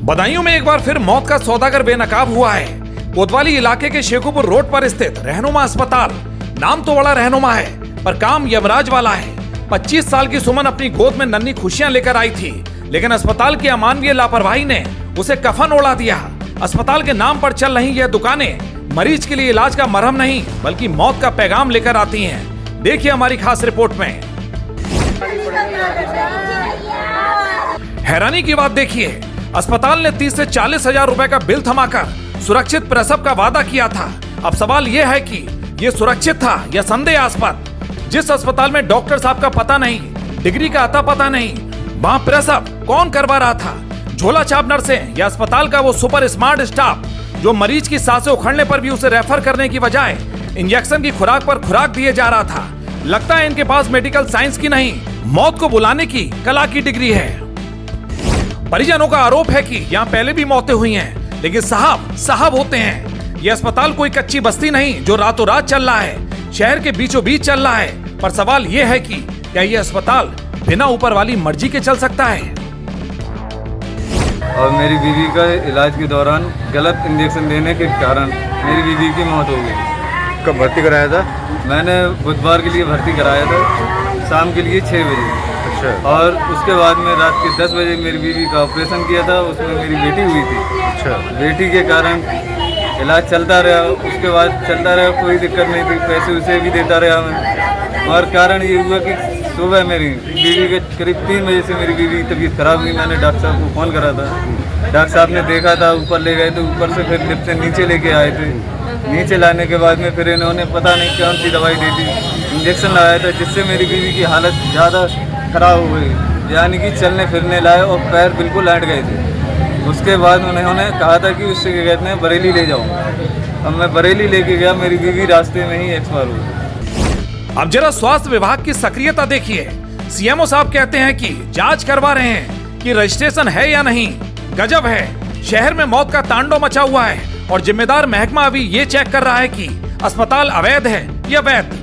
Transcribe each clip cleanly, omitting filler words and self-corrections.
बदायूं में एक बार फिर मौत का सौदागर बेनकाब हुआ है। कोतवाली इलाके के शेखुपुर रोड पर स्थित रहनुमा अस्पताल। नाम तो बड़ा रहनुमा है पर काम यमराज वाला है। 25 साल की सुमन अपनी गोद में नन्ही खुशियां लेकर आई थी, लेकिन अस्पताल की अमानवीय लापरवाही ने उसे कफन ओढ़ा दिया। अस्पताल के नाम पर चल रही यह दुकानें मरीज के लिए इलाज का मरहम नहीं बल्कि मौत का पैगाम लेकर आती हैं। देखिए हमारी खास रिपोर्ट में। हैरानी की बात देखिए, अस्पताल ने 30 से 40 हजार रुपए का बिल थमाकर सुरक्षित प्रसव का वादा किया था। अब सवाल यह है कि यह सुरक्षित था या संदेहास्पद। जिस अस्पताल में डॉक्टर साहब का पता नहीं, डिग्री का अता पता नहीं, वहां प्रसव कौन करवा रहा था? झोला छाप नर्सें या अस्पताल का वो सुपर स्मार्ट स्टाफ जो मरीज की सांसें उखड़ने पर भी उसे रेफर करने की बजाय इंजेक्शन की खुराक पर खुराक दिए जा रहा था। लगता है इनके पास मेडिकल साइंस की नहीं, मौत को बुलाने की कला की डिग्री है। परिजनों का आरोप है कि यहाँ पहले भी मौतें हुई हैं, लेकिन साहब होते हैं। ये अस्पताल कोई कच्ची बस्ती नहीं जो रातों रात चल रहा है, शहर के बीचों बीच चल रहा है। पर सवाल ये है कि क्या ये अस्पताल बिना ऊपर वाली मर्जी के चल सकता है? और मेरी बीवी का इलाज के दौरान गलत इंजेक्शन देने के कारण मेरी बीवी की मौत हो गई। कब भर्ती कराया था? मैंने बुधवार के लिए भर्ती कराया था, शाम के लिए 6 बजे। अच्छा। और उसके बाद में रात के 10 बजे मेरी बीवी का ऑपरेशन किया था, उसमें मेरी बेटी हुई थी। अच्छा। बेटी के कारण इलाज चलता रहा, उसके बाद चलता रहा, कोई दिक्कत नहीं थी, पैसे उसे भी देता रहा मैं। और कारण ये हुआ कि सुबह मेरी बीवी के करीब 3 बजे से मेरी बीवी की तबीयत खराब हुई। मैंने डॉक्टर साहब को फ़ोन करा था, डॉक्टर साहब ने देखा था, ऊपर ले गए थे, ऊपर से फिर लिफ्ट से नीचे लेके आए थे। नीचे लाने के बाद में फिर इन्होंने पता नहीं कौन सी दवाई दी थी, इंजेक्शन लगाया था, जिससे मेरी बीवी की हालत ज़्यादा ख़राब हो गई, यानी कि चलने फिरने लाए और पैर बिल्कुल लैट गए थे। उसके बाद उन्होंने कहा था कि उससे क्या कहते हैं बरेली ले जाओ। अब मैं बरेली लेके गया, मेरी बीवी रास्ते में ही एक्सपायर हो गई। अब जरा स्वास्थ्य विभाग की सक्रियता देखिए। सीएमओ साहब कहते हैं कि जांच करवा रहे हैं कि रजिस्ट्रेशन है या नहीं। गजब है, शहर में मौत का तांडव मचा हुआ है और जिम्मेदार महकमा अभी ये चेक कर रहा है कि अस्पताल अवैध है या वैध।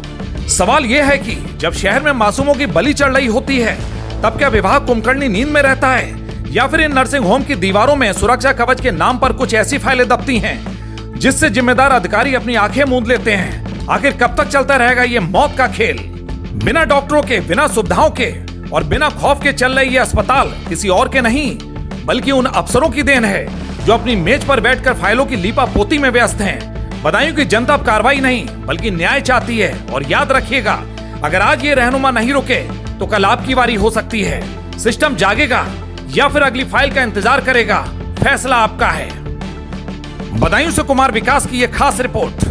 सवाल ये है कि जब शहर में मासूमों की बलि चढ़ रही होती है तब क्या विभाग कुंभकर्णी नींद में रहता है या फिर इन नर्सिंग होम की दीवारों में सुरक्षा कवच के नाम पर कुछ ऐसी फाइलें दबती हैं जिससे जिम्मेदार अधिकारी अपनी आंखें मूंद लेते हैं? आखिर कब तक चलता रहेगा ये मौत का खेल? बिना डॉक्टरों के, बिना सुविधाओं के और बिना खौफ के चल रही ये अस्पताल किसी और के नहीं बल्कि उन अफसरों की देन है जो अपनी मेज पर बैठकर फाइलों की लीपा पोती में व्यस्त हैं। बदायूं की जनता अब कार्रवाई नहीं बल्कि न्याय चाहती है। और याद रखिएगा, अगर आज ये रहनुमा नहीं रुके तो कल आपकी बारी हो सकती है। सिस्टम जागेगा या फिर अगली फाइल का इंतजार करेगा, फैसला आपका है। बदायूं से कुमार विकास की ये खास रिपोर्ट।